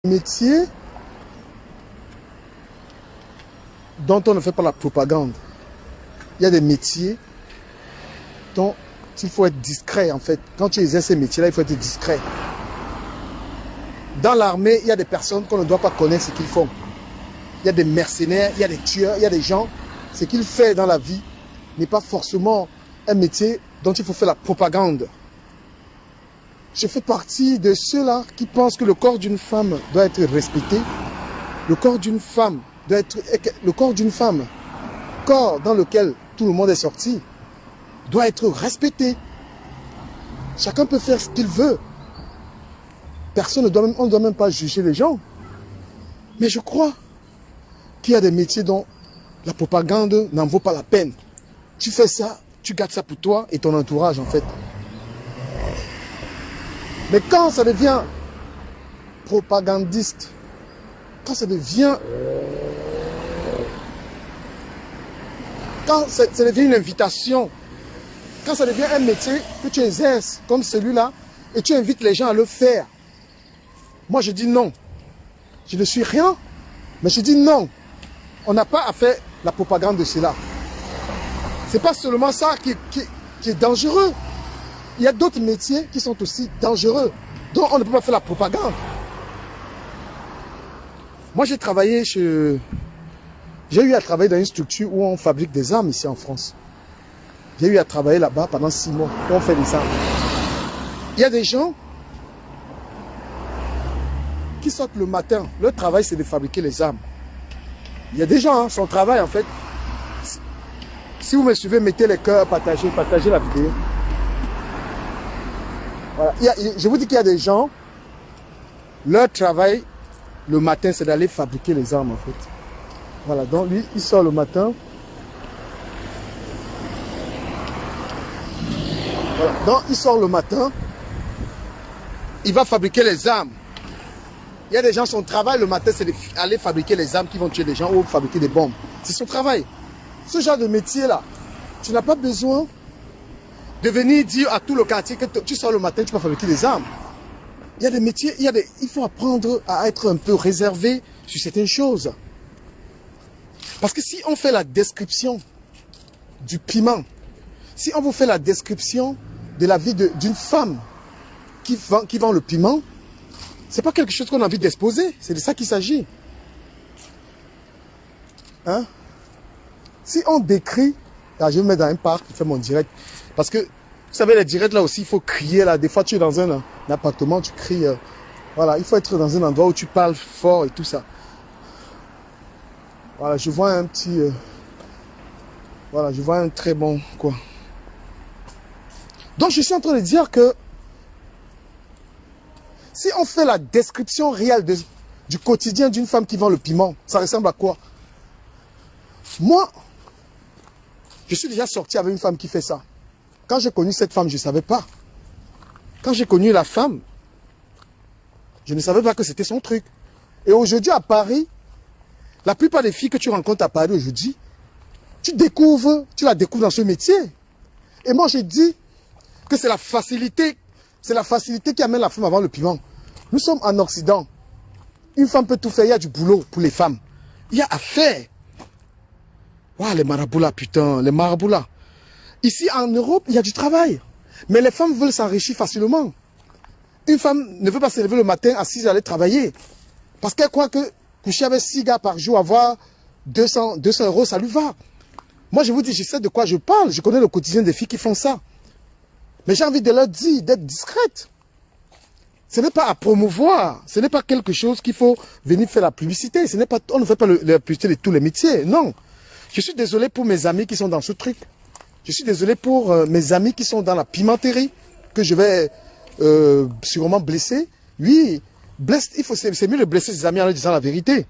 Métier dont on ne fait pas la propagande. Il y a des métiers dont il faut être discret en fait. Quand tu exerces ces métiers-là, il faut être discret. Dans l'armée, il y a des personnes qu'on ne doit pas connaître ce qu'ils font. Il y a des mercenaires, il y a des tueurs, il y a des gens. Ce qu'ils font dans la vie n'est pas forcément un métier dont il faut faire la propagande. Je fais partie de ceux-là qui pensent que le corps d'une femme doit être respecté. Le corps d'une femme doit être... Le corps d'une femme, corps dans lequel tout le monde est sorti, doit être respecté. Chacun peut faire ce qu'il veut. Personne ne doit même, on ne doit même pas juger les gens. Mais je crois qu'il y a des métiers dont la propagande n'en vaut pas la peine. Tu fais ça, tu gardes ça pour toi et ton entourage en fait. Mais quand ça devient propagandiste, quand ça devient une invitation, quand ça devient un métier que tu exerces comme celui-là et tu invites les gens à le faire, moi je dis non. Je ne suis rien, mais je dis non. On n'a pas à faire la propagande de cela. C'est pas seulement ça qui est dangereux. Il y a d'autres métiers qui sont aussi dangereux, dont on ne peut pas faire la propagande. Moi, j'ai travaillé j'ai eu à travailler dans une structure où on fabrique des armes ici en France. J'ai eu à travailler là-bas pendant 6 mois, où on fait des armes. Il y a des gens qui sortent le matin. Leur travail, c'est de fabriquer les armes. Il y a des gens, son travail, en fait. Si vous me suivez, mettez les cœurs, partagez la vidéo. Voilà. Je vous dis qu'il y a des gens, leur travail, le matin, c'est d'aller fabriquer les armes, en fait. Voilà, donc lui, il sort le matin. Voilà, donc il sort le matin. Il va fabriquer les armes. Il y a des gens, son travail le matin, c'est d'aller fabriquer les armes qui vont tuer les gens ou fabriquer des bombes. C'est son travail. Ce genre de métier-là, tu n'as pas besoin de venir dire à tout le quartier que tu sors le matin, tu vas fabriquer des armes. Il y a des métiers, il faut apprendre à être un peu réservé sur certaines choses. Parce que si on fait la description du piment, si on vous fait la description de la vie d'une femme qui vend le piment, c'est pas quelque chose qu'on a envie d'exposer. C'est de ça qu'il s'agit. Hein? Si on décrit, là, je vais me mettre dans un parc, je fais mon direct. Parce que, vous savez, les directs là aussi, il faut crier là. Des fois, tu es dans un appartement, tu cries. Voilà, il faut être dans un endroit où tu parles fort et tout ça. Voilà, je vois un petit... voilà, je vois un très bon quoi. Donc, je suis en train de dire que si on fait la description réelle du quotidien d'une femme qui vend le piment, ça ressemble à quoi? Moi, je suis déjà sorti avec une femme qui fait ça. Quand j'ai connu cette femme, je ne savais pas. Quand j'ai connu la femme, je ne savais pas que c'était son truc. Et aujourd'hui à Paris, la plupart des filles que tu rencontres à Paris aujourd'hui, tu la découvres dans ce métier. Et moi, je dis que c'est la facilité qui amène la femme à vendre le piment. Nous sommes en Occident. Une femme peut tout faire, il y a du boulot pour les femmes. Il y a à faire. Waouh, les marabouts là, putain, les marabouts là. Ici, en Europe, il y a du travail. Mais les femmes veulent s'enrichir facilement. Une femme ne veut pas se lever le matin à 6 heures aller travailler. Parce qu'elle croit que coucher avec 6 gars par jour, avoir 200 euros, ça lui va. Moi, je vous dis, je sais de quoi je parle. Je connais le quotidien des filles qui font ça. Mais j'ai envie de leur dire d'être discrète. Ce n'est pas à promouvoir. Ce n'est pas quelque chose qu'il faut venir faire la publicité. On ne fait pas la publicité de tous les métiers. Non. Je suis désolé pour mes amis qui sont dans ce truc. Je suis désolé pour mes amis qui sont dans la pimenterie, que je vais sûrement blesser. Oui, c'est mieux de blesser ses amis en leur disant la vérité.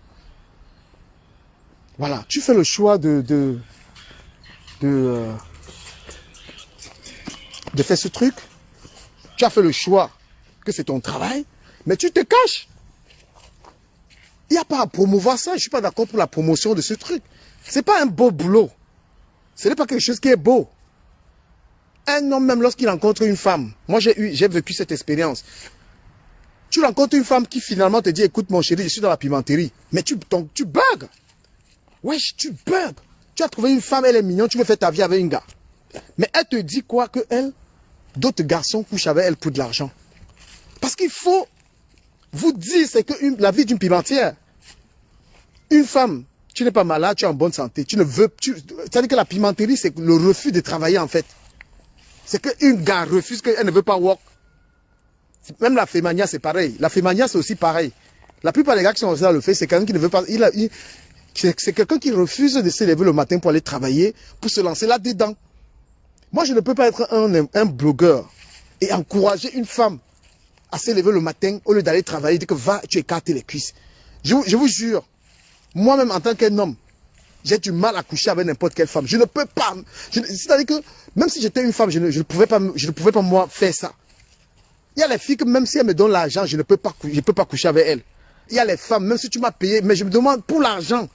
Voilà, tu fais le choix de faire ce truc. Tu as fait le choix que c'est ton travail, mais tu te caches. Il n'y a pas à promouvoir ça. Je ne suis pas d'accord pour la promotion de ce truc. Ce n'est pas un beau boulot. Ce n'est pas quelque chose qui est beau. Un homme, même lorsqu'il rencontre une femme, moi j'ai vécu cette expérience. Tu rencontres une femme qui finalement te dit, écoute mon chéri, je suis dans la pimenterie. Mais tu bugs. Wesh, tu bugs. Tu as trouvé une femme, elle est mignonne, tu veux faire ta vie avec un gars. Mais elle te dit quoi que elle, d'autres garçons couchent avec elle pour de l'argent. Parce qu'il faut vous dire, c'est que la vie d'une pimentière, une femme, tu n'es pas malade, tu es en bonne santé, tu ne veux, c'est-à-dire que la pimenterie, c'est le refus de travailler en fait. C'est qu'une gars refuse qu'elle ne veut pas work. Même la fémania, c'est pareil. La fémania, c'est aussi pareil. La plupart des gars qui sont dans le fait, c'est quelqu'un qui ne veut pas, c'est quelqu'un qui refuse de se lever le matin pour aller travailler, pour se lancer là-dedans. Moi, je ne peux pas être un blogueur et encourager une femme à se lever le matin au lieu d'aller travailler, dire que va, tu écartes les cuisses. Je vous jure, moi-même en tant qu'un homme, j'ai du mal à coucher avec n'importe quelle femme. Je ne peux pas. C'est-à-dire que même si j'étais une femme, je ne pouvais pas moi faire ça. Il y a les filles que même si elles me donnent l'argent, je ne peux pas coucher avec elles. Il y a les femmes, même si tu m'as payé, mais je me demande pour l'argent.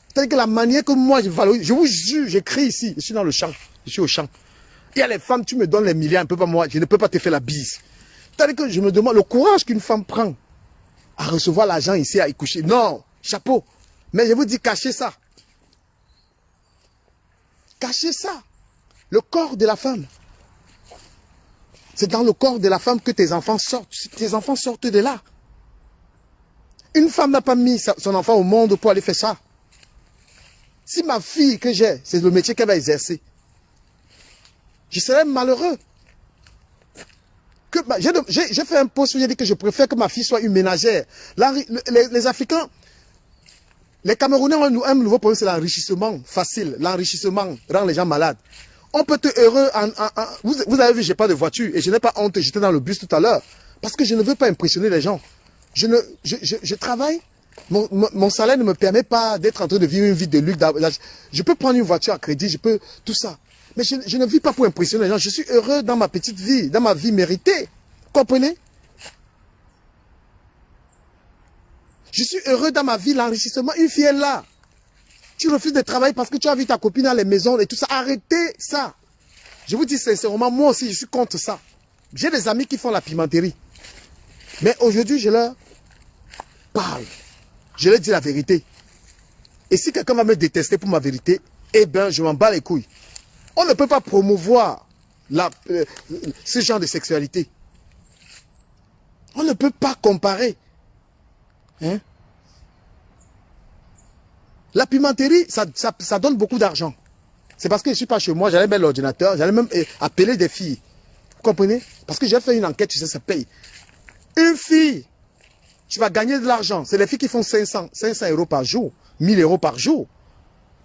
C'est-à-dire que la manière que moi je valorise, je vous jure, j'écris ici, je suis dans le champ, je suis au champ. Il y a les femmes, tu me donnes les milliards, un peu pas moi, je ne peux pas te faire la bise. C'est-à-dire que je me demande le courage qu'une femme prend à recevoir l'argent ici, à y coucher. Non, chapeau. Mais je vous dis, cachez ça. Cachez ça. Le corps de la femme. C'est dans le corps de la femme que tes enfants sortent. Tes enfants sortent de là. Une femme n'a pas mis son enfant au monde pour aller faire ça. Si ma fille que j'ai, c'est le métier qu'elle va exercer, je serais malheureux. J'ai fait un post où j'ai dit que je préfère que ma fille soit une ménagère. Les Africains, les Camerounais ont un nouveau problème, c'est l'enrichissement facile. L'enrichissement rend les gens malades. On peut être heureux vous avez vu, j'ai pas de voiture et je n'ai pas honte, j'étais dans le bus tout à l'heure. Parce que je ne veux pas impressionner les gens. Je travaille, mon salaire ne me permet pas d'être en train de vivre une vie de luxe. Je peux prendre une voiture à crédit, je peux tout ça. Mais je ne vis pas pour impressionner les gens. Je suis heureux dans ma petite vie, dans ma vie méritée. Comprenez? Je suis heureux dans ma vie, l'enrichissement. Une fille est là. Tu refuses de travailler parce que tu as vu ta copine dans les maisons et tout ça. Arrêtez ça. Je vous dis sincèrement, moi aussi, je suis contre ça. J'ai des amis qui font la pimenterie. Mais aujourd'hui, je leur parle. Je leur dis la vérité. Et si quelqu'un va me détester pour ma vérité, eh bien, je m'en bats les couilles. On ne peut pas promouvoir ce genre de sexualité. On ne peut pas comparer. Hein? La pimenterie, ça donne beaucoup d'argent. C'est parce que je ne suis pas chez moi, j'allais mettre l'ordinateur, j'allais même appeler des filles. Vous comprenez? Parce que j'ai fait une enquête, tu sais, ça paye. Une fille, tu vas gagner de l'argent. C'est les filles qui font 500 euros par jour, 1000 euros par jour.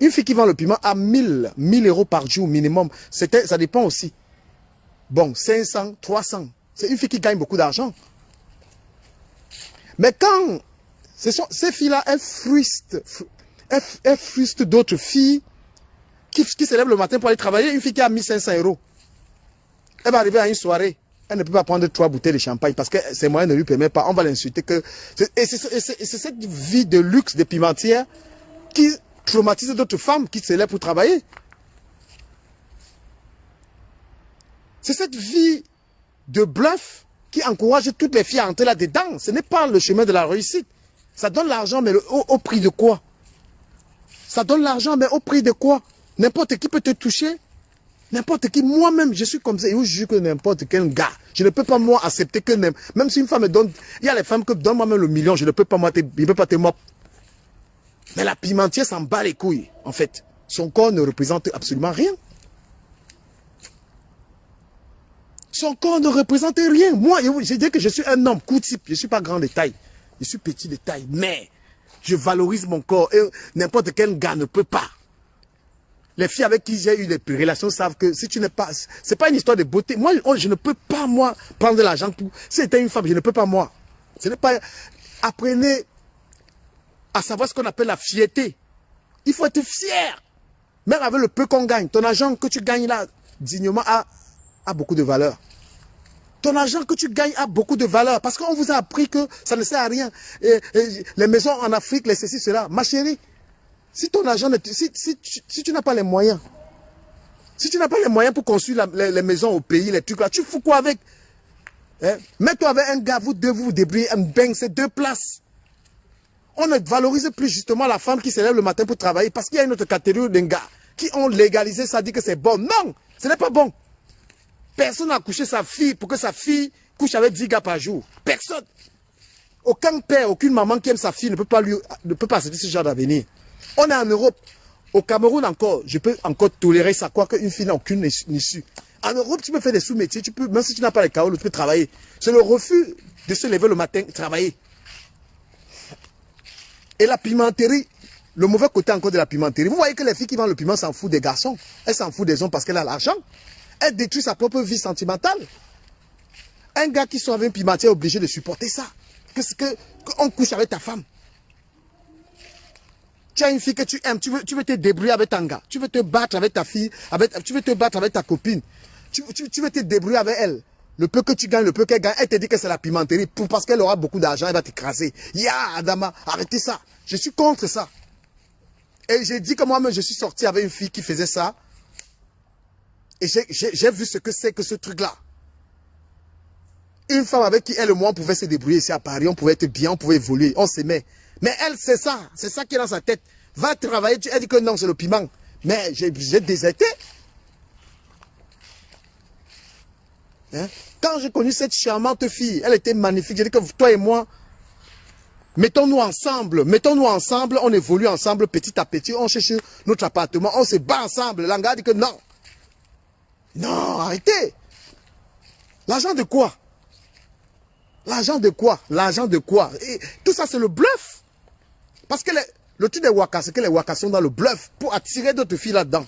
Une fille qui vend le piment à 1000 euros par jour minimum. Ça dépend aussi. Bon, 500, 300. C'est une fille qui gagne beaucoup d'argent. Mais quand ces filles-là, elles frustrent d'autres filles qui se lèvent le matin pour aller travailler. Une fille qui a 1500 euros. Elle va arriver à une soirée. Elle ne peut pas prendre 3 bouteilles de champagne parce que ses moyens ne lui permettent pas. On va l'insulter. Et c'est cette vie de luxe, de pimentière qui traumatise d'autres femmes qui se lèvent pour travailler. C'est cette vie de bluff qui encourage toutes les filles à entrer là-dedans. Ce n'est pas le chemin de la réussite. Ça donne l'argent, mais au prix de quoi? Ça donne l'argent, mais au prix de quoi? N'importe qui peut te toucher. N'importe qui. Moi-même, je suis comme ça. Et je jure que n'importe quel gars. Je ne peux pas, moi, accepter que même si une femme me donne... Il y a les femmes qui donnent moi-même le million. Je ne peux pas, moi, je ne peux pas te mordre. Mais la pimentière s'en bat les couilles, en fait. Son corps ne représente absolument rien. Son corps ne représente rien. Moi, je dis que je suis un homme coup-type. Je ne suis pas grand de taille. Je suis petit de taille. Mais je valorise mon corps. Et n'importe quel gars ne peut pas. Les filles avec qui j'ai eu des relations savent que si tu n'es pas... C'est pas une histoire de beauté. Moi, je ne peux pas, moi, prendre de l'argent pour... Si c'était une femme, je ne peux pas, moi. Ce n'est pas... Apprenez à savoir ce qu'on appelle la fierté. Il faut être fier. Même avec le peu qu'on gagne. Ton argent que tu gagnes là, dignement, a beaucoup de valeur. Ton argent que tu gagnes a beaucoup de valeur. Parce qu'on vous a appris que ça ne sert à rien. Les maisons en Afrique, les ceci, cela. Ma chérie, si ton argent, si tu n'as pas les moyens, si tu n'as pas les moyens pour construire les maisons au pays, les trucs là, tu fous quoi avec? Hein? Mets-toi avec un gars, vous deux, vous vous débrouillez, un bang, c'est 2 places. On ne valorise plus justement la femme qui se lève le matin pour travailler parce qu'il y a une autre catégorie d'un gars qui ont légalisé ça, dit que c'est bon. Non, ce n'est pas bon. Personne n'a couché sa fille pour que sa fille couche avec 10 gars par jour. Personne. Aucun père, aucune maman qui aime sa fille ne peut pas accepter ce genre d'avenir. On est en Europe. Au Cameroun encore, je peux encore tolérer ça, quoi qu'une fille n'a aucune issue. En Europe, tu peux faire des sous-métiers, même si tu n'as pas les carreaux, tu peux travailler. C'est le refus de se lever le matin, travailler. Et la pimenterie, le mauvais côté encore de la pimenterie. Vous voyez que les filles qui vendent le piment s'en foutent des garçons. Elles s'en foutent des hommes parce qu'elle a l'argent. Elle détruit sa propre vie sentimentale. Un gars qui sort avec un pimentier est obligé de supporter ça. Qu'on couche avec ta femme. Tu as une fille que tu aimes, tu veux te débrouiller avec ton gars. Tu veux te battre avec ta fille, tu veux te battre avec ta copine. Tu veux te débrouiller avec elle. Le peu que tu gagnes, le peu qu'elle gagne, elle te dit que c'est la pimenterie. Parce qu'elle aura beaucoup d'argent, elle va t'écraser. Adama, arrêtez ça. Je suis contre ça. Et j'ai dit que moi-même, je suis sorti avec une fille qui faisait ça. Et j'ai vu ce que c'est que ce truc-là. Une femme avec qui elle et moi, on pouvait se débrouiller ici à Paris, on pouvait être bien, on pouvait évoluer, on s'aimait. Mais elle, c'est ça qui est dans sa tête. Va travailler, elle dit que non, c'est le piment. Mais j'ai déserté. Hein? Quand j'ai connu cette charmante fille, elle était magnifique. J'ai dit que toi et moi, mettons-nous ensemble, on évolue ensemble petit à petit, on cherche notre appartement, on se bat ensemble. L'anga a dit que non. Non, arrêtez. L'argent de quoi? L'argent de quoi? L'argent de quoi? Et tout ça, c'est le bluff. Parce que le truc des Waka, c'est que les Waka sont dans le bluff pour attirer d'autres filles là-dedans.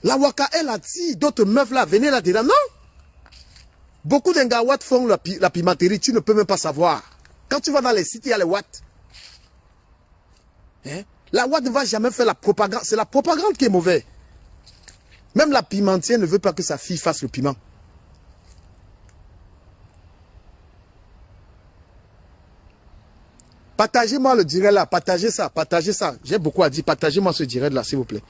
La Waka, elle attire d'autres meufs là, venez là-dedans. Non. Beaucoup d'Engawat font la pimenterie, tu ne peux même pas savoir. Quand tu vas dans les sites, il y a les watts. Hein? La watt ne va jamais faire la propagande. C'est la propagande qui est mauvaise. Même la pimentière ne veut pas que sa fille fasse le piment. Partagez-moi le direct là, partagez ça. J'ai beaucoup à dire, partagez-moi ce direct là, s'il vous plaît.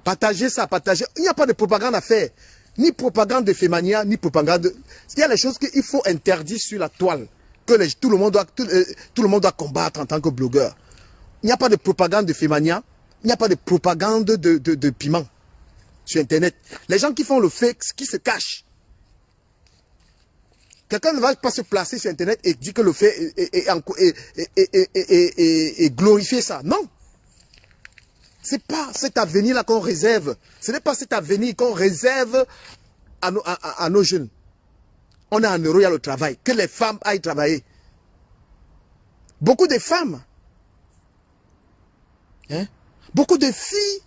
Partagez ça, partagez. Il n'y a pas de propagande à faire. Ni propagande de fémania, ni propagande. Il y a les choses qu'il faut interdire sur la toile. Que tout le monde doit combattre en tant que blogueur. Il n'y a pas de propagande de fémania. Il n'y a pas de propagande de piment sur Internet. Les gens qui font le fake, qui se cachent. Quelqu'un ne va pas se placer sur Internet et dire que le fait est glorifier ça. Non. Ce n'est pas cet avenir-là qu'on réserve. Ce n'est pas cet avenir qu'on réserve à nos jeunes. On est en Europe, il y a le travail. Que les femmes aillent travailler. Beaucoup de femmes, hein, beaucoup de filles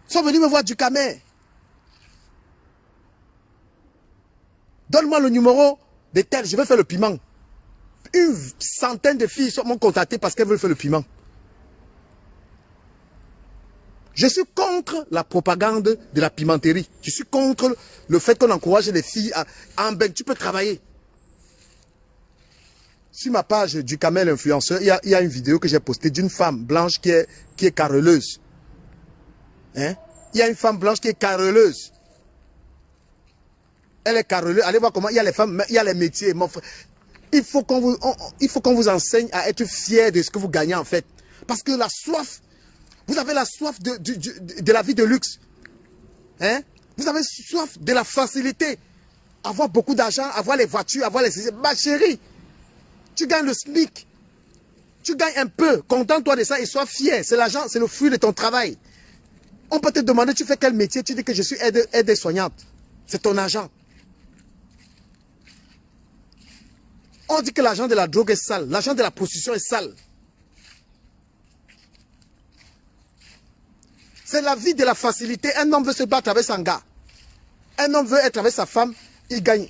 sont venues me voir du Camer. Donne-moi le numéro de tel, je vais faire le piment. Une centaine de filles m'ont contacté parce qu'elles veulent faire le piment. Je suis contre la propagande de la pimenterie. Je suis contre le fait qu'on encourage les filles à tu peux travailler. Sur ma page du Kamel Influenceur, il y a une vidéo que j'ai postée d'une femme blanche qui est carreleuse. Hein? Il y a une femme blanche qui est carreleuse. Elle est carreleuse. Allez voir comment il y a les femmes, il y a les métiers. Mon frère. Il faut qu'on vous enseigne à être fier de ce que vous gagnez en fait. Parce que la soif, vous avez la soif de la vie de luxe. Hein? Vous avez soif de la facilité. Avoir beaucoup d'argent, avoir les voitures, avoir les... Ma chérie, tu gagnes le SMIC. Tu gagnes un peu. Contente-toi de ça et sois fier. C'est l'argent, c'est le fruit de ton travail. On peut te demander, tu fais quel métier? Tu dis que je suis aide-soignante. C'est ton argent. On dit que l'argent de la drogue est sale. L'argent de la prostitution est sale. C'est la vie de la facilité. Un homme veut se battre avec son gars. Un homme veut être avec sa femme. Il gagne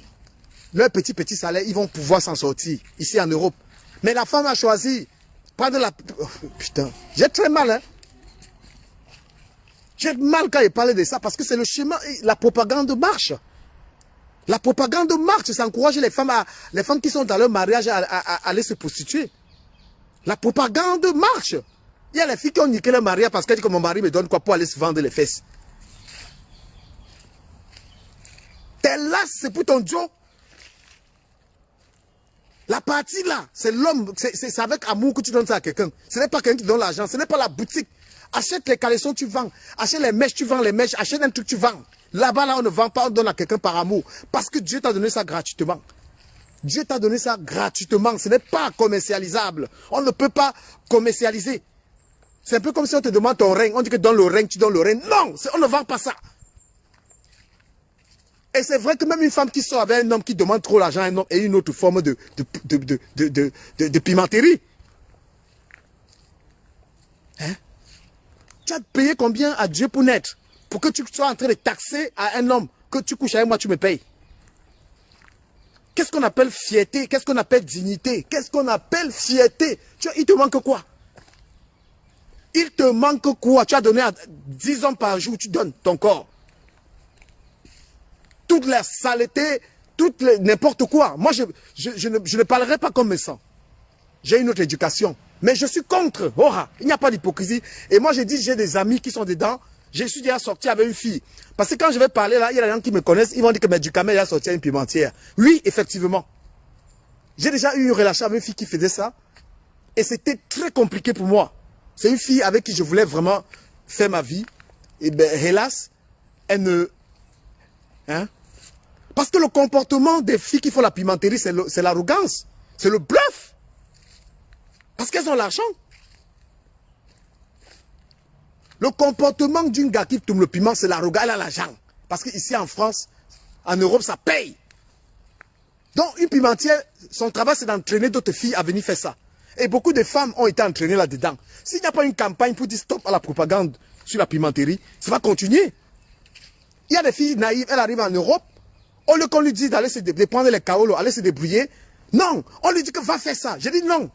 leur petit salaire. Ils vont pouvoir s'en sortir ici en Europe. Mais la femme a choisi prendre la... Oh, putain, j'ai très mal. Hein? J'ai mal quand il parlait de ça parce que c'est le schéma. La propagande marche. La propagande marche. Ça encourage les femmes qui sont dans leur mariage à aller se prostituer. La propagande marche. Il y a les filles qui ont niqué leur mariage parce qu'elles disent que mon mari me donne quoi pour aller se vendre les fesses. Tes lasses, c'est pour ton Joe. La partie là, c'est l'homme, c'est avec amour que tu donnes ça à quelqu'un. Ce n'est pas quelqu'un qui donne l'argent, ce n'est pas la boutique. Achète les caleçons, tu vends. Achète les mèches, tu vends les mèches. Achète un truc, tu vends. Là-bas, là, on ne vend pas, on donne à quelqu'un par amour. Parce que Dieu t'a donné ça gratuitement. Dieu t'a donné ça gratuitement. Ce n'est pas commercialisable. On ne peut pas commercialiser. C'est un peu comme si on te demande ton règne. On dit que donne le règne, tu donnes le règne. Non, on ne vend pas ça. Et c'est vrai que même une femme qui sort avec un homme qui demande trop l'argent à un homme et une autre forme de pimenterie. Hein? Tu as payé combien à Dieu pour naître? Pour que tu sois en train de taxer à un homme que tu couches avec moi, tu me payes. Qu'est-ce qu'on appelle fierté? Qu'est-ce qu'on appelle dignité? Qu'est-ce qu'on appelle fierté? Il te manque quoi? Il te manque quoi? Tu as donné à 10 hommes par jour, tu donnes ton corps. Toute la saleté, n'importe quoi. Moi, je ne parlerai pas comme médecin. J'ai une autre éducation. Mais je suis contre. Il n'y a pas d'hypocrisie. Et moi, j'ai dit, j'ai des amis qui sont dedans. Je suis déjà sorti avec une fille. Parce que quand je vais parler là, il y a des gens qui me connaissent. Ils vont dire que du camel a sorti à une pimentière. Oui, effectivement. J'ai déjà eu une relation avec une fille qui faisait ça. Et c'était très compliqué pour moi. C'est une fille avec qui je voulais vraiment faire ma vie. Et bien, hélas, elle ne... Hein? Parce que le comportement des filles qui font la pimenterie, c'est l'arrogance. C'est le bluff. Parce qu'elles ont l'argent. Le comportement d'une gars qui tourne le piment, c'est l'arrogance. Elle a l'argent. Parce qu'ici en France, en Europe, ça paye. Donc une pimentière, son travail, c'est d'entraîner d'autres filles à venir faire ça. Et beaucoup de femmes ont été entraînées là-dedans. S'il n'y a pas une campagne pour dire stop à la propagande sur la pimenterie, ça va continuer. Il y a des filles naïves, elles arrivent en Europe. Au lieu qu'on lui dise d'aller de prendre les kaolos, aller se débrouiller. Non, on lui dit que va faire ça. J'ai dit non.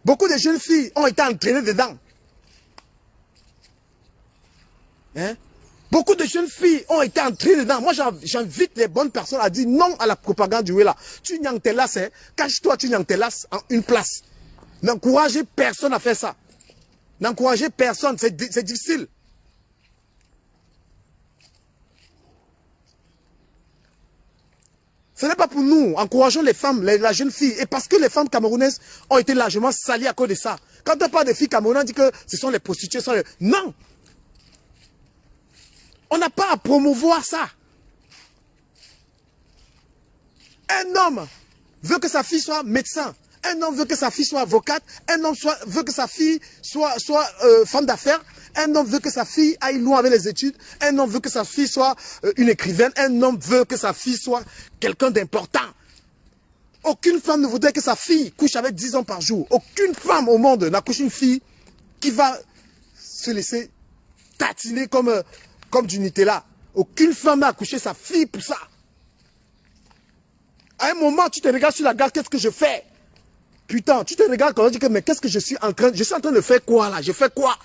Beaucoup de jeunes filles ont été entraînées dedans. Hein? Beaucoup de jeunes filles ont été entraînées dedans. Moi, j'invite les bonnes personnes à dire non à la propagande du Wela. Tu nyangtelas, hein? Cache-toi, tu nyangtelas en une place. N'encouragez personne à faire ça. N'encouragez personne, c'est difficile. Ce n'est pas pour nous. Encourageons les femmes, la jeune fille. Et parce que les femmes camerounaises ont été largement salies à cause de ça. Quand on parle des filles camerounaises, on dit que ce sont les prostituées. Non. On n'a pas à promouvoir ça. Un homme veut que sa fille soit médecin. Un homme veut que sa fille soit avocate. Un homme veut que sa fille soit femme d'affaires. Un homme veut que sa fille aille loin avec les études. Un homme veut que sa fille soit une écrivaine. Un homme veut que sa fille soit quelqu'un d'important. Aucune femme ne voudrait que sa fille couche avec 10 hommes par jour. Aucune femme au monde n'accouche une fille qui va se laisser tatiner comme du Nutella. Aucune femme n'a accouché sa fille pour ça. À un moment, tu te regardes sur la gare, qu'est-ce que je fais? Putain, tu te regardes quand on dit que mais qu'est-ce que je suis en train de faire quoi là? Je fais quoi?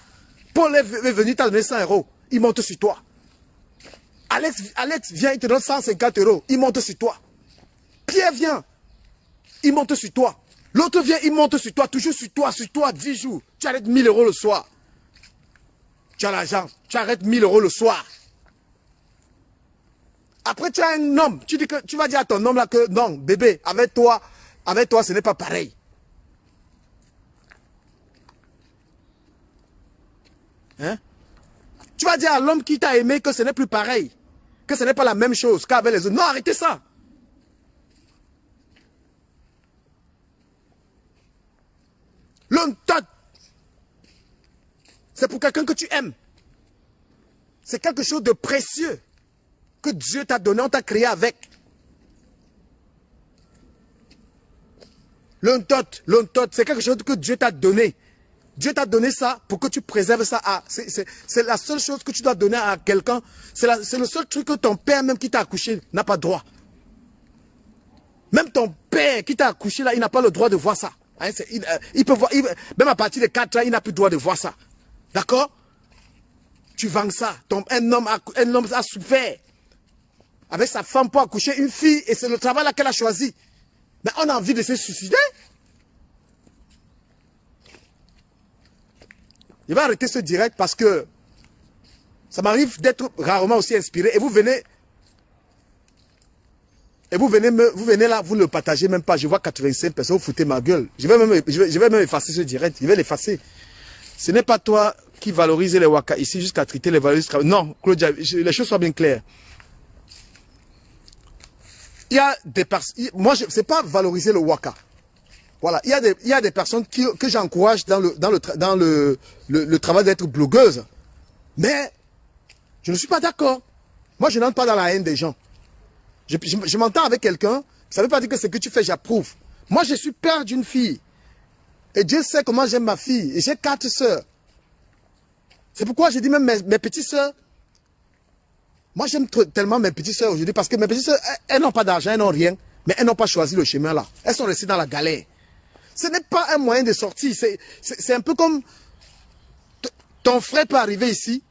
Paul est venu, t'as donné 100 €. Il monte sur toi. Alex vient, il te donne 150 €. Il monte sur toi. Pierre vient. Il monte sur toi. L'autre vient, il monte sur toi. Toujours sur toi, 10 jours. Tu arrêtes 1000 € le soir. Tu as l'argent. Tu arrêtes 1000 € le soir. Après, tu as un homme. Tu vas dire à ton homme là que non, bébé, avec toi, ce n'est pas pareil. Hein? Tu vas dire à l'homme qui t'a aimé que ce n'est plus pareil. Que ce n'est pas la même chose qu'avec les autres. Non, arrêtez ça. L'homme c'est pour quelqu'un que tu aimes. C'est quelque chose de précieux que Dieu t'a donné, on t'a créé avec. L'ontot, c'est quelque chose que Dieu t'a donné. Dieu t'a donné ça pour que tu préserves ça. C'est la seule chose que tu dois donner à quelqu'un. C'est le seul truc que ton père même qui t'a accouché n'a pas droit. Même ton père qui t'a accouché là, il n'a pas le droit de voir ça. Hein, il peut voir, même à partir de 4 ans, il n'a plus le droit de voir ça. D'accord? Tu vends ça. Un homme a souffert avec sa femme pour accoucher une fille et c'est le travail là qu'elle a choisi. Mais on a envie de se suicider. Il va arrêter ce direct parce que Ça m'arrive d'être rarement aussi inspiré. Et vous venez là, vous ne le partagez même pas. Je vois 85 personnes, vous foutez ma gueule. Je vais même effacer ce direct. Je vais l'effacer. Ce n'est pas toi qui valorise les waka ici jusqu'à traiter les valeurs. Non, Claudia, les choses soient bien claires. Il y a des personnes. Moi, c'est pas valoriser le waka. Voilà. Il y a des personnes que j'encourage dans le travail d'être blogueuse. Mais je ne suis pas d'accord. Moi, je n'entre pas dans la haine des gens. Je m'entends avec quelqu'un, ça ne veut pas dire que ce que tu fais, j'approuve. Moi, je suis père d'une fille. Et Dieu sait comment j'aime ma fille. Et j'ai 4 sœurs. C'est pourquoi je dis même mes petites sœurs. Moi, j'aime tellement mes petites sœurs aujourd'hui parce que mes petites sœurs, elles n'ont pas d'argent, elles n'ont rien. Mais elles n'ont pas choisi le chemin là. Elles sont restées dans la galère. Ce n'est pas un moyen de sortie. C'est un peu comme ton frère peut arriver ici.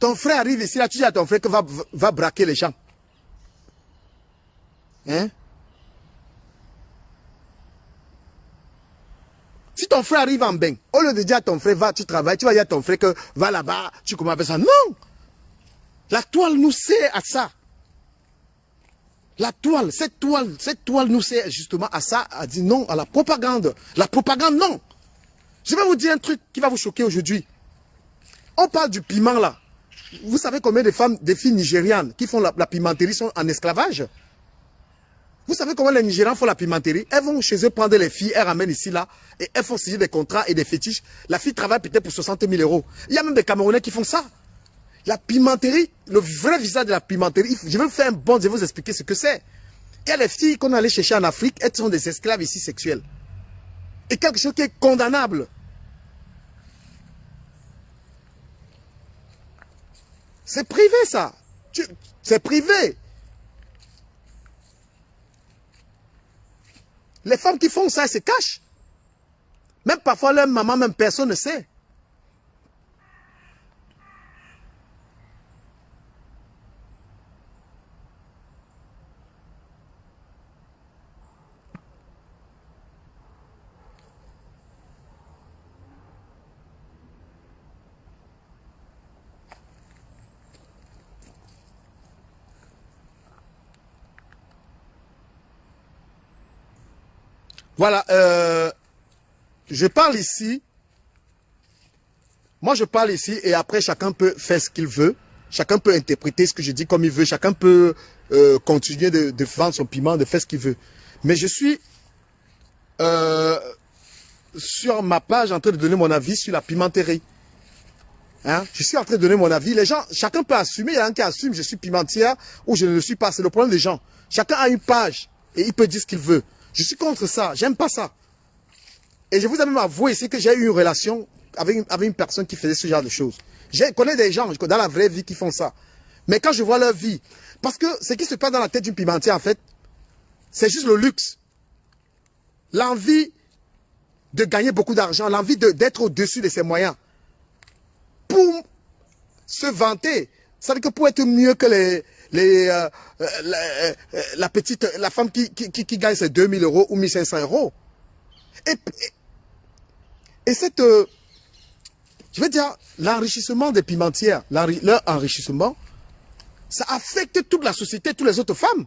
Ton frère arrive ici, là, tu dis à ton frère que va braquer les gens. Hein? Si ton frère arrive en bain, au lieu de dire à ton frère, va, tu travailles, tu vas dire à ton frère que va là-bas, tu commences avec ça. Non! La toile nous sert à ça. La toile, cette toile nous sert justement à ça, à dire non à la propagande. La propagande, non! Je vais vous dire un truc qui va vous choquer aujourd'hui. On parle du piment là. Vous savez combien de femmes, des filles nigérianes qui font la pimenterie sont en esclavage? Vous savez comment les Nigérians font la pimenterie? Elles vont chez eux prendre les filles, elles ramènent ici là, et elles font signer des contrats et des fétiches. La fille travaille peut-être pour 60 000 €. Il y a même des Camerounais qui font ça. La pimenterie, le vrai visage de la pimenterie, je vais faire un bond, je vais vous expliquer ce que c'est. Il y a les filles qu'on allait chercher en Afrique, elles sont des esclaves ici sexuels. Et quelque chose qui est condamnable. C'est privé ça. C'est privé. Les femmes qui font ça, elles se cachent. Même parfois leur maman, même personne ne sait. Voilà, je parle ici. Moi, je parle ici et après, chacun peut faire ce qu'il veut. Chacun peut interpréter ce que je dis comme il veut. Chacun peut continuer de vendre son piment, de faire ce qu'il veut. Mais je suis sur ma page en train de donner mon avis sur la pimenterie. Hein? Je suis en train de donner mon avis. Les gens, chacun peut assumer. Il y a un qui assume, je suis pimentière ou je ne le suis pas. C'est le problème des gens. Chacun a une page et il peut dire ce qu'il veut. Je suis contre ça, j'aime pas ça. Et je vous ai même avoué ici que j'ai eu une relation avec une personne qui faisait ce genre de choses. Je connais des gens dans la vraie vie qui font ça. Mais quand je vois leur vie, parce que ce qui se passe dans la tête d'une pimentière en fait, c'est juste le luxe. L'envie de gagner beaucoup d'argent, l'envie d'être au-dessus de ses moyens. Pour se vanter, ça veut dire que pour être mieux que la femme qui gagne ses 2000 € ou 1500 €. Et cette, je veux dire, l'enrichissement des pimentières, leur enrichissement, ça affecte toute la société, toutes les autres femmes.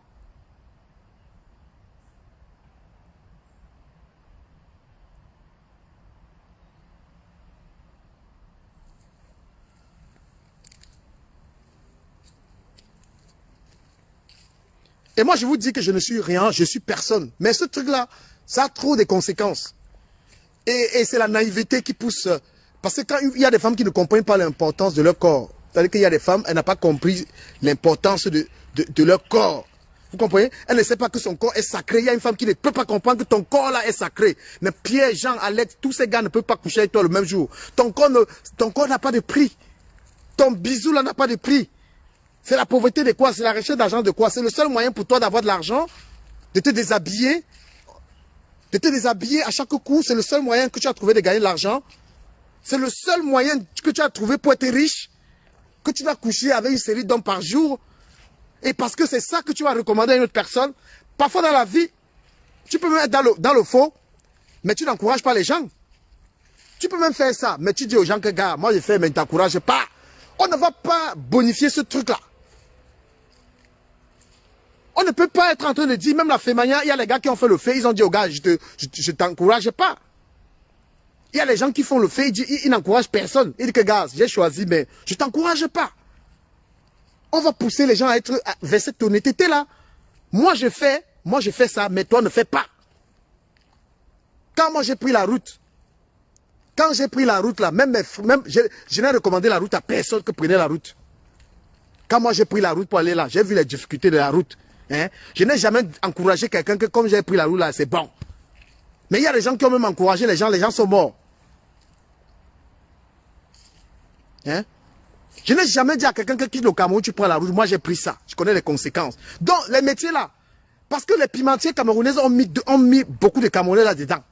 Et moi, je vous dis que je ne suis rien, je suis personne. Mais ce truc-là, ça a trop de conséquences. Et c'est la naïveté qui pousse. Parce que quand il y a des femmes qui ne comprennent pas l'importance de leur corps, c'est-à-dire qu'il y a des femmes, elles n'ont pas compris l'importance de leur corps. Vous comprenez? Elle ne sait pas que son corps est sacré. Il y a une femme qui ne peut pas comprendre que ton corps là est sacré. Mais Pierre, Jean, Alex, tous ces gars ne peuvent pas coucher avec toi le même jour. Ton corps n'a pas de prix. Ton bisou là n'a pas de prix. C'est la pauvreté de quoi? C'est la recherche d'argent de quoi? C'est le seul moyen pour toi d'avoir de l'argent, de te déshabiller. De te déshabiller à chaque coup. C'est le seul moyen que tu as trouvé de gagner de l'argent. C'est le seul moyen que tu as trouvé pour être riche. Que tu vas coucher avec une série d'hommes par jour. Et parce que c'est ça que tu vas recommander à une autre personne. Parfois dans la vie, tu peux même être dans le faux, mais tu n'encourages pas les gens. Tu peux même faire ça, mais tu dis aux gens que, gars, moi je fais, mais ne t'encourage pas. On ne va pas bonifier ce truc-là. On ne peut pas être en train de dire, même la Fémania, il y a les gars qui ont fait le fait, ils ont dit aux gars, je t'encourage pas. Il y a les gens qui font le fait, ils n'encouragent personne. Ils disent que, gars, j'ai choisi, mais je t'encourage pas. On va pousser les gens à être vers cette honnêteté-là. Moi, je fais ça, mais toi, ne fais pas. Quand moi, j'ai pris la route, là, je n'ai recommandé la route à personne que prenait la route. Quand moi, j'ai pris la route pour aller là, j'ai vu les difficultés de la route. Hein? Je n'ai jamais encouragé quelqu'un que comme j'ai pris la route là, c'est bon. Mais il y a des gens qui ont même encouragé les gens sont morts. Hein? Je n'ai jamais dit à quelqu'un que quitte le Cameroun, tu prends la route. Moi, j'ai pris ça. Je connais les conséquences. Donc, les métiers là, parce que les pimentiers camerounais ont mis beaucoup de Camerounais là-dedans.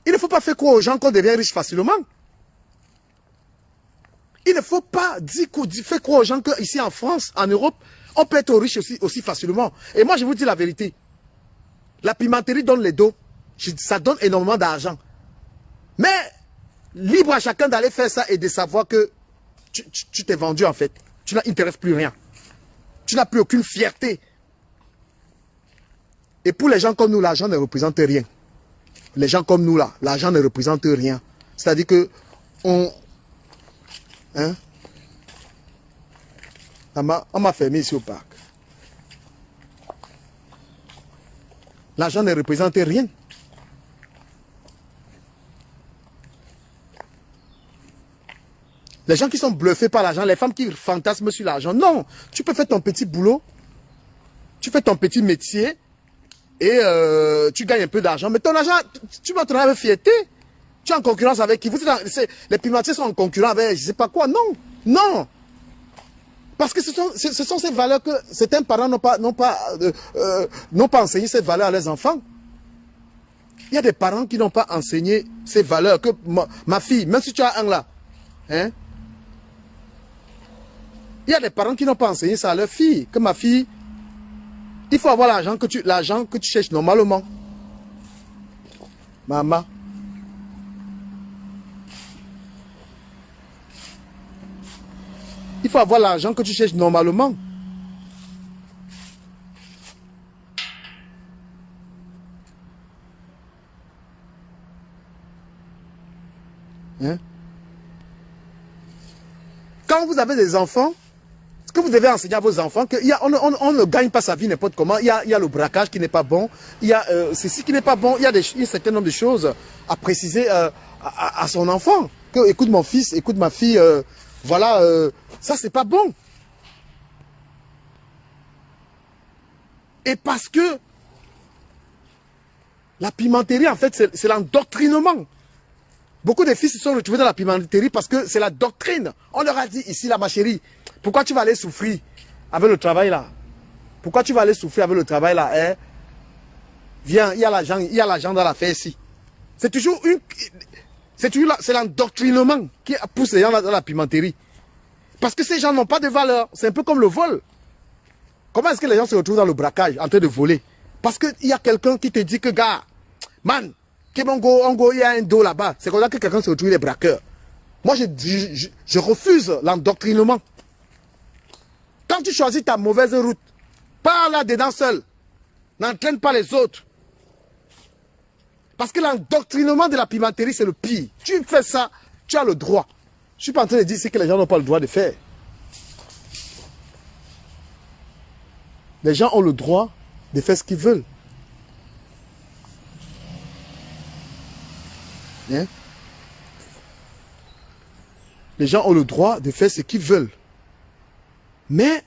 Il ne faut pas faire croire aux gens qu'on devient riche facilement. Il ne faut pas faire croire aux gens qu'ici en France, en Europe, on peut être riche aussi facilement. Et moi, je vous dis la vérité. La pimenterie donne les dos. Ça donne énormément d'argent. Mais, libre à chacun d'aller faire ça et de savoir que tu t'es vendu en fait. Tu n'intéresses plus rien. Tu n'as plus aucune fierté. Et pour les gens comme nous, l'argent ne représente rien. Les gens comme nous là, l'argent ne représente rien. C'est-à-dire que hein? On m'a fermé ici au parc. L'argent ne représente rien. Les gens qui sont bluffés par l'argent, les femmes qui fantasment sur l'argent. Non, tu peux faire ton petit boulot, tu fais ton petit métier et tu gagnes un peu d'argent. Mais ton argent, tu vas te rendre avec fierté. Tu es en concurrence avec qui? Les pimentiers sont en concurrence avec je ne sais pas quoi. Non, non. Parce que ce sont ces valeurs que certains parents n'ont pas enseigné ces valeurs à leurs enfants. Il y a des parents qui n'ont pas enseigné ces valeurs. Que ma fille, même si tu as un là, hein, il y a des parents qui n'ont pas enseigné ça à leur fille. Que ma fille, il faut avoir l'argent que tu cherches normalement. Maman. Il faut avoir l'argent que tu cherches normalement. Hein? Quand vous avez des enfants, ce que vous devez enseigner à vos enfants, qu'on ne gagne pas sa vie n'importe comment. Il y a le braquage qui n'est pas bon. Il y a ceci qui n'est pas bon. Il y a un certain nombre de choses à préciser à son enfant. Que, écoute mon fils, écoute ma fille, voilà, ça c'est pas bon. Et parce que la pimenterie, en fait, c'est l'endoctrinement. Beaucoup de filles se sont retrouvées dans la pimenterie parce que c'est la doctrine. On leur a dit ici, là, ma chérie, pourquoi tu vas aller souffrir avec le travail là? Pourquoi tu vas aller souffrir avec le travail là, hein? Viens, il y a l'argent dans l'affaire ici. C'est l'endoctrinement qui pousse les gens dans la pimenterie. Parce que ces gens n'ont pas de valeur. C'est un peu comme le vol. Comment est-ce que les gens se retrouvent dans le braquage, en train de voler? Parce qu'il y a quelqu'un qui te dit que, gars, man, il y a un dos là-bas. C'est comme ça que quelqu'un se retrouve les braqueurs. Moi, je refuse l'endoctrinement. Quand tu choisis ta mauvaise route, pars là-dedans seul. N'entraîne pas les autres. Parce que l'endoctrinement de la pimenterie, c'est le pire. Tu fais ça, tu as le droit. Je ne suis pas en train de dire que les gens n'ont pas le droit de faire. Les gens ont le droit de faire ce qu'ils veulent. Hein? Les gens ont le droit de faire ce qu'ils veulent. Mais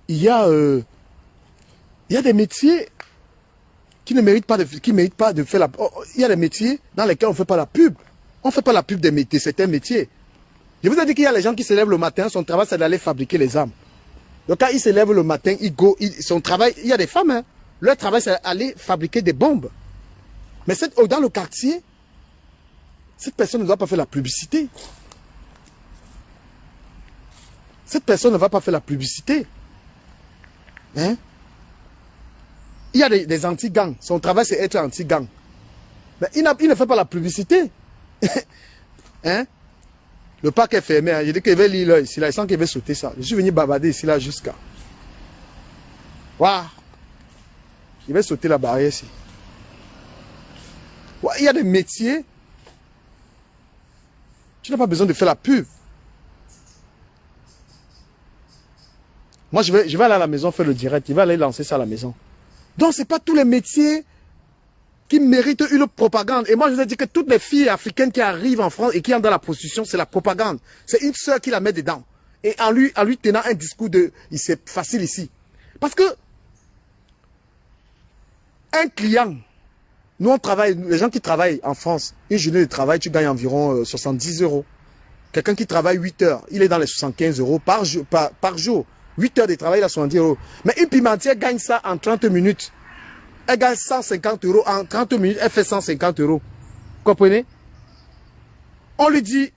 il y a des métiers qui ne méritent pas de faire la... Il y a des métiers dans lesquels on ne fait pas la pub. On ne fait pas la pub des métiers, certains métiers. Je vous ai dit qu'il y a les gens qui se lèvent le matin, son travail c'est d'aller fabriquer les armes. Donc quand ils se lèvent le matin, son travail, il y a des femmes, hein, leur travail c'est d'aller fabriquer des bombes. Mais dans le quartier, cette personne ne doit pas faire la publicité. Cette personne ne va pas faire la publicité. Hein? Il y a des anti-gangs. Son travail, c'est être anti-gang. Mais il ne fait pas la publicité. Hein? Le parc est fermé. Hein. Je dis qu'il va lire là, ici, là. Il sent qu'il va sauter ça. Je suis venu bavarder ici, là, jusqu'à. Waouh! Il va sauter la barrière ici. Ouais, il y a des métiers. Tu n'as pas besoin de faire la pub. Moi, je vais aller à la maison faire le direct. Il va aller lancer ça à la maison. Donc, ce n'est pas tous les métiers qui méritent une propagande. Et moi, je vous ai dit que toutes les filles africaines qui arrivent en France et qui entrent dans la prostitution, c'est la propagande. C'est une sœur qui la met dedans. Et en lui tenant un discours de « c'est facile ici ». Parce que un client, nous on travaille, les gens qui travaillent en France, une journée de travail, tu gagnes environ 70 euros. Quelqu'un qui travaille 8 heures, il est dans les 75 euros par jour. 8 heures de travail, il a 70 euros. Mais une pimentière gagne ça en 30 minutes. Elle gagne 150 euros. En 30 minutes, elle fait 150 euros. Vous comprenez? On lui dit,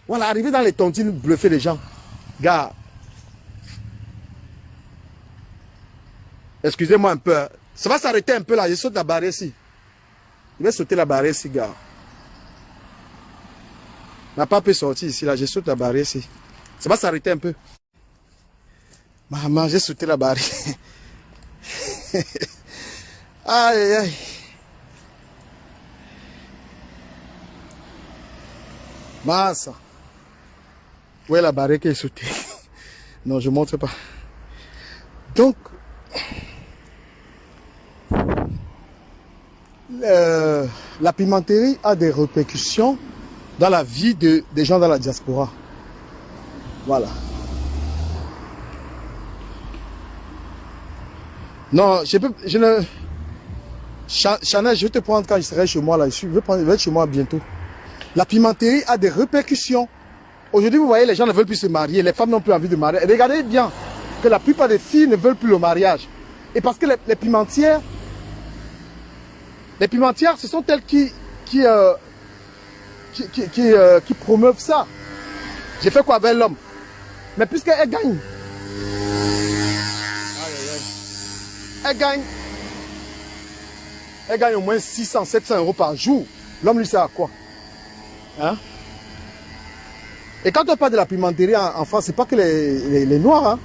voilà, arriver dans les tontines, bluffer les gens. Gars, excusez-moi un peu. Hein. Ça va s'arrêter un peu là. Je saute la barrière ici. Il va sauter la barrière ici, gars. Ma papa peut sortir ici, là. Je saute la barrière ici. Ça va s'arrêter un peu. Maman, j'ai sauté la barrière. Aïe, aïe. Massa. Où est la barrière qui est sautée? Non, je ne montre pas. Donc, la pimenterie a des répercussions dans la vie des gens dans la diaspora. Voilà. Non, je ne... Chanel, je vais te prendre quand je serai chez moi là. Je vais être chez moi bientôt. La pimenterie a des répercussions. Aujourd'hui, vous voyez, les gens ne veulent plus se marier. Les femmes n'ont plus envie de marier. Et regardez bien que la plupart des filles ne veulent plus le mariage. Et parce que les pimentières, ce sont elles qui promeuvent ça. J'ai fait quoi avec l'homme? Mais puisqu'elle gagne, elle gagne au moins 600, 700 euros par jour. L'homme lui sert à quoi? Hein? Et quand on parle de la pimenterie en France, c'est pas que les Noirs. Hein?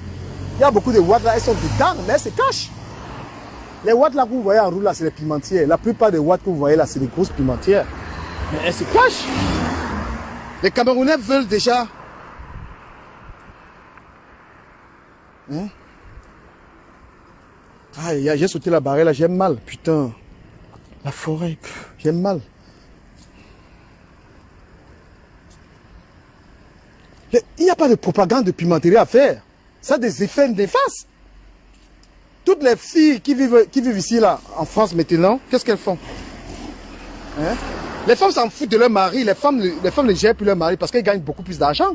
Il y a beaucoup de watts là, elles sont dedans, mais elles se cachent. Les watts là que vous voyez en roue là, c'est les pimentières. La plupart des watts que vous voyez là, c'est des grosses pimentières. Mais elles se cachent. Les Camerounais veulent déjà... Hein? Aïe, j'ai sauté la barrière là, j'ai mal, putain. La forêt, j'ai mal. Il n'y a pas de propagande de pimenterie à faire. Ça a des effets néfastes. Toutes les filles qui vivent ici là, en France maintenant, qu'est-ce qu'elles font? Hein? Les femmes s'en foutent de leur mari, les femmes ne gèrent plus leur mari parce qu'elles gagnent beaucoup plus d'argent.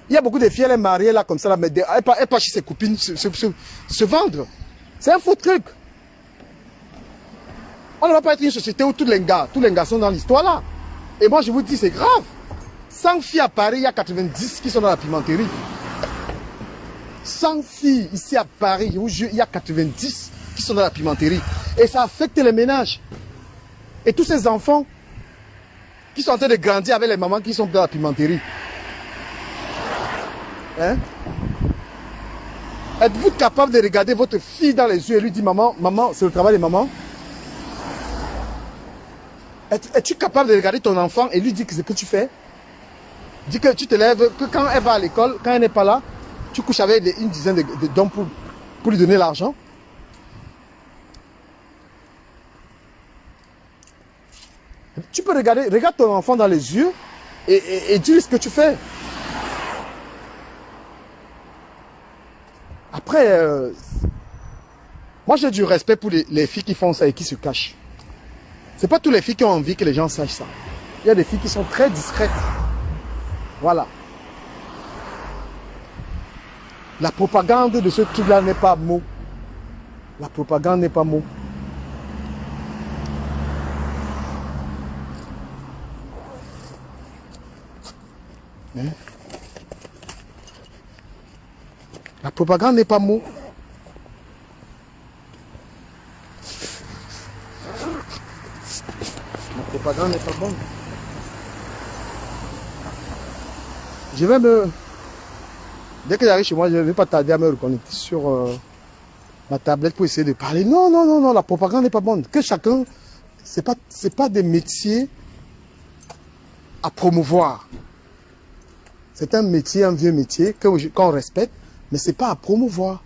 Il y a beaucoup de filles, elles sont mariées là comme ça, là, mais elles partent chez ses copines se vendre. C'est un faux truc. On ne va pas être une société où tous les gars sont dans l'histoire là. Et moi je vous dis, c'est grave. 100 filles à Paris, il y a 90 qui sont dans la pimenterie. 100 filles ici à Paris, il y a 90 qui sont dans la pimenterie. Et ça affecte les ménages. Et tous ces enfants qui sont en train de grandir avec les mamans qui sont dans la pimenterie. Hein? Êtes-vous capable de regarder votre fille dans les yeux et lui dire, maman, c'est le travail de maman? Es-tu capable de regarder ton enfant et lui dire que ce que tu fais? Dis que tu te lèves, que quand elle va à l'école, quand elle n'est pas là, tu couches avec une dizaine d'hommes pour lui donner l'argent. Tu peux regarde ton enfant dans les yeux et dis ce que tu fais. Après, moi j'ai du respect pour les filles qui font ça et qui se cachent. C'est pas toutes les filles qui ont envie que les gens sachent ça. Il y a des filles qui sont très discrètes. Voilà. La propagande de ce truc-là n'est pas mot. La propagande n'est pas mot. Hein? La propagande n'est pas mot. La propagande n'est pas bonne. Je vais me... Dès que j'arrive chez moi, je ne vais pas tarder à me reconnecter sur ma tablette pour essayer de parler. Non, non, non, non, la propagande n'est pas bonne. Que chacun... C'est pas des métiers à promouvoir. C'est un métier, un vieux métier qu'on respecte, mais ce n'est pas à promouvoir.